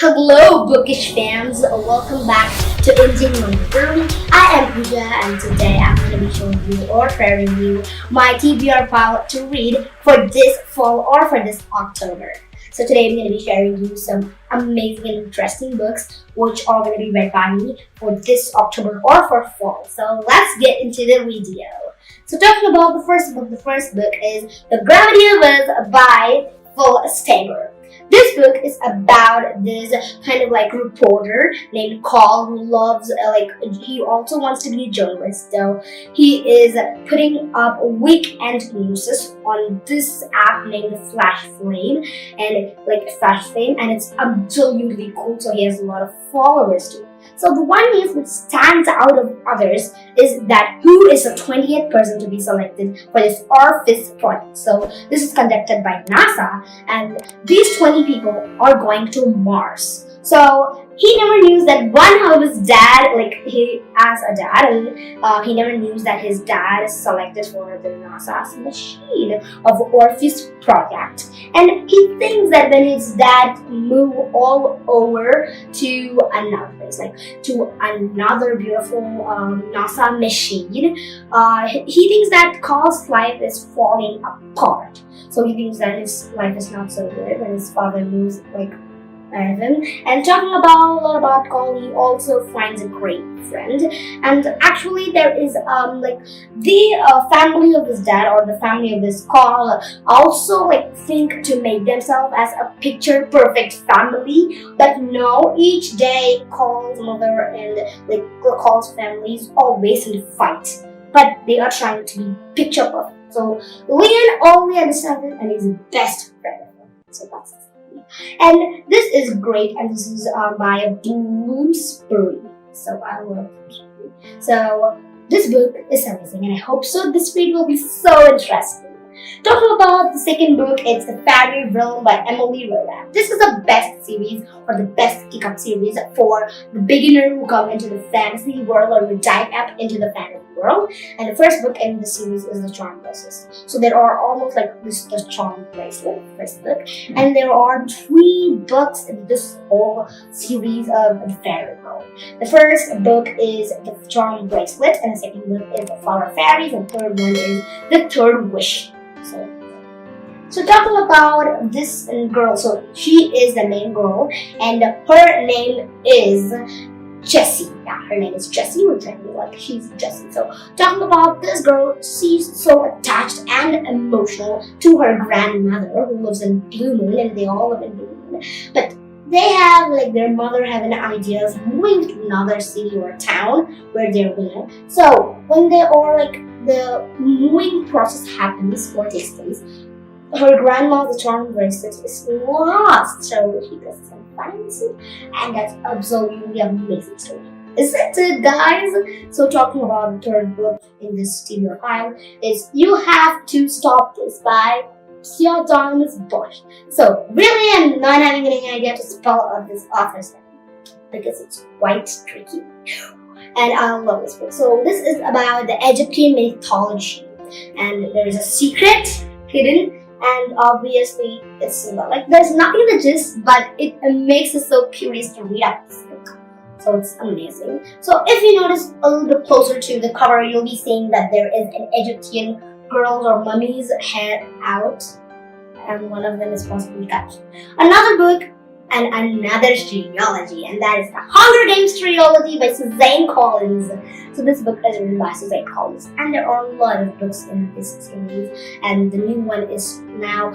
Hello, bookish fans. Welcome back to Indian Room. I am Pooja, and today I'm going to be showing you or sharing you my TBR file to read for this fall or for this October. So today I'm going to be sharing you some amazing and interesting books which are going to be read by me for this October or for fall. So let's get into the video. So talking about the first book is The Gravity of Us by Phil Stenger. This book is about this kind of like reporter named Carl who loves he also wants to be a journalist. So he is putting up weekend news on this app named Flash Flame and it's absolutely cool. So he has a lot of followers too. So the one news which stands out of others is that who is the 20th person to be selected for this Orpheus project. So this is conducted by NASA, and these 20 people are going to Mars. So he never knew that one of his dad, he has a dad, and he never knew that his dad is selected for the NASA's machine of Orpheus project. And he thinks that when his dad moved all over to another place, to another beautiful NASA machine, he thinks that Carl's life is falling apart. So he thinks that his life is not so good when his father moves him. And talking a lot about Carl, he also finds a great friend. And actually, there is the family of his dad or the family of this Carl also think to make themselves as a picture perfect family. But no, each day Carl's mother and Carl's family is always in fight. But they are trying to be picture perfect. So Leon only understands it and is the best friend of him. So that's it. And this is great, and this is by Bloomsbury. So I love Bloomsbury. So this book is amazing, and I hope so. This read will be so interesting. Talking about the second book, it's The Fairy Realm by Emily Rowland. This is the best series or the best kick-up series for the beginner who come into the fantasy world or who dive up into the fantasy world. And the first book in the series is The Charm Bracelet. So there are almost the Charm Bracelet, first book, and there are 3 books in this whole series of The Fairy Realm. The first book is The Charm Bracelet, and the second book is The Flower Fairies, and the third one is The Third Wish. So talking about this girl, so she is the main girl, and her name is Jessie. Yeah, her name is Jessie. We're talking she's Jessie. So talking about this girl, she's so attached and emotional to her grandmother who lives in Blue Moon, and they all live in Blue Moon. But they have their mother have an idea of moving to another city or town where they're living. So when they are the moving process happens or takes place, her grandma's charm bracelet is lost. So she does some finds it, and that's absolutely amazing story. Isn't it, guys? So talking about the third book in this TBR file is You Have to Stop This by Theodonis Bosch. So really, I'm not having any idea to spell out this author's name because it's quite tricky. And I love this book. So this is about the Egyptian mythology, and there is a secret hidden, and obviously it's there's nothing in the gist, but it makes us so curious to read up this book. So it's amazing. So if you notice a little bit closer to the cover, you'll be seeing that there is an Egyptian girl or mummy's head out, and one of them is possibly cut. Another book and another trilogy, and that is the Hunger Games trilogy by Suzanne Collins. So this book is written by Suzanne Collins, and there are a lot of books in this series, and the new one is now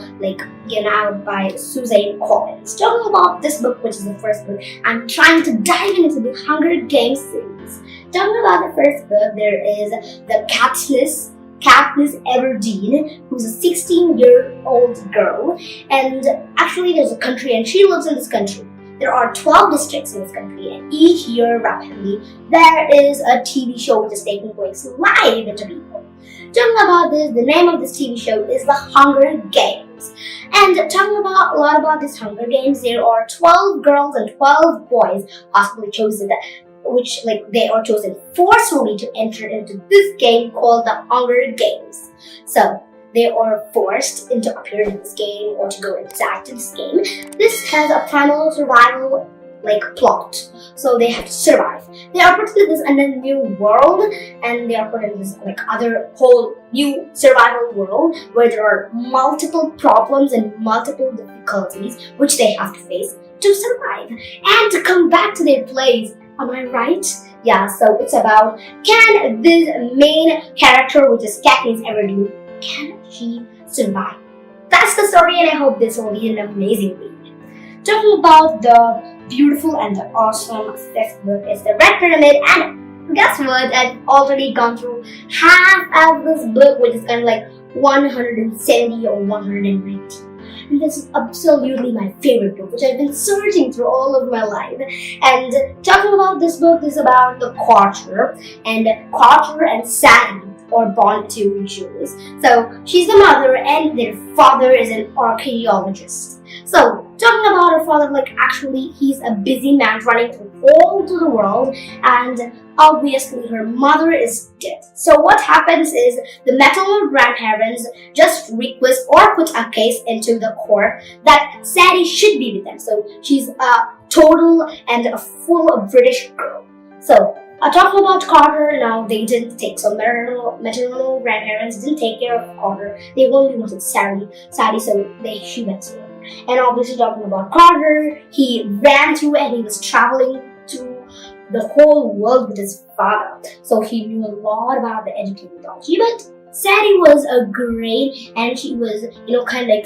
given out by Suzanne Collins. Talking about this book, which is the first book, I'm trying to dive into the Hunger Games series. Talking about the first book, there is the Katniss Everdeen, who's a 16-year-old girl, and actually there's a country and she lives in this country. There are 12 districts in this country, and each year rapidly there is a TV show which is taking place live into people. Talking about this, the name of this TV show is The Hunger Games. And talking about a lot about this Hunger Games, there are 12 girls and 12 boys possibly chosen which they are chosen forcefully to enter into this game called the Hunger Games. So they are forced into appearing in this game or to go inside to this game. This has a primal survival plot. So they have to survive. They are put into this another new world, and they are put in this other whole new survival world where there are multiple problems and multiple difficulties which they have to face to survive and to come back to their place. Am I right? Yeah, so it's about, can this main character, which is Katniss Everdeen, can she survive? That's the story, and I hope this will be an amazing read. Talking about the beautiful and the awesome fifth book is The Red Pyramid, and guess what? I've already gone through half of this book, which is kind of like 170 or 190. And this is absolutely my favorite book, which I've been searching through all of my life. And talking about this book is about the Carter and Sadie are born to Jules. So she's the mother, and their father is an archaeologist. So talking about her father, actually he's a busy man running through all to the world, and obviously her mother is dead. So what happens is the maternal grandparents just request or put a case into the court that Sadie should be with them. So she's a total and a full British girl. So talking about Carter, now they didn't take, so maternal grandparents didn't take care of Carter. They only wanted Sadie, so she went to her. And obviously talking about Carter, he ran through and he was traveling to the whole world with his father. So he knew a lot about the educated technology. But Sadie was a great, and she was,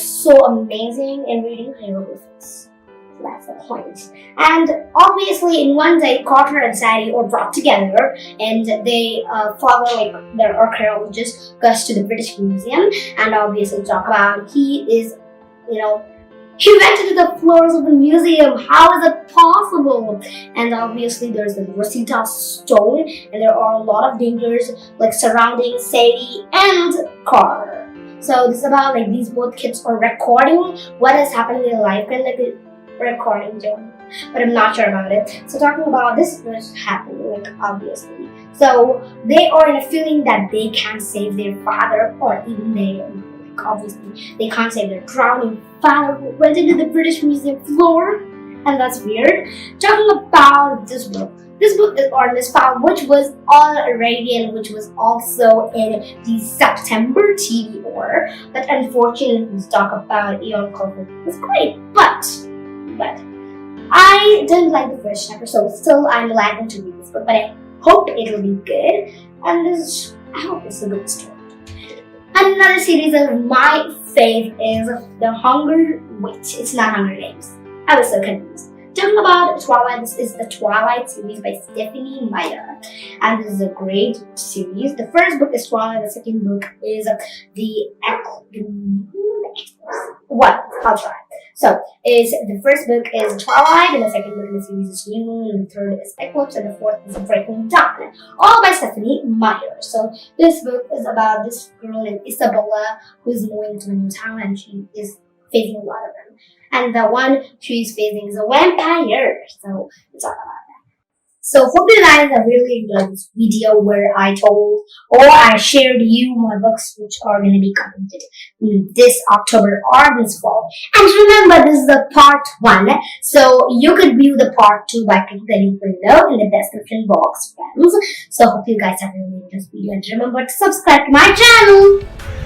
so amazing in reading hieroglyphics. So that's the point. And obviously in one day, Carter and Sadie are brought together, and they father, their archaeologist, goes to the British Museum, and obviously talk about he went into the floors of the museum. How is it possible? And obviously there's the Rosetta Stone, and there are a lot of dangers surrounding Sadie and Carter. So this is about these both kids are recording what has happened in their life, kind of a recording job, but I'm not sure about it. So talking about this was happening, obviously. So they are in a feeling that they can't save their father, or even their obviously they can't save their drowning father who went into the British Museum floor, and that's weird. Talking about this book is Artemis Fowl, which was already, and which was also in the September TV order, but unfortunately we talk about Eon Colfer. It was great, but I didn't like the first chapter, so still I'm lagging to read this book, but I hope it will be good, and I hope it's a good story. Another series of my fave is it's not Hunger Games. I was so confused. Talking about Twilight, this is the Twilight series by Stephenie Meyer, and this is a great series. The first book is Twilight, the second book is I'll try. So the first book is Twilight, and the second book in the series is New Moon, and the third is Eclipse, and the fourth is Breaking Dawn, all by Stephenie Meyer. So this book is about this girl named Isabella who is moving to a new town, and she is facing a lot of them. And the one she's facing is a vampire. So it's all about that. So hope you guys have really enjoyed this video where I told or I shared you my books which are going to be completed this October or this fall. And remember, this is the part 1. So you could view the part 2 by clicking the link below in the description box, friends. So hope you guys have really enjoyed this video, and remember to subscribe to my channel.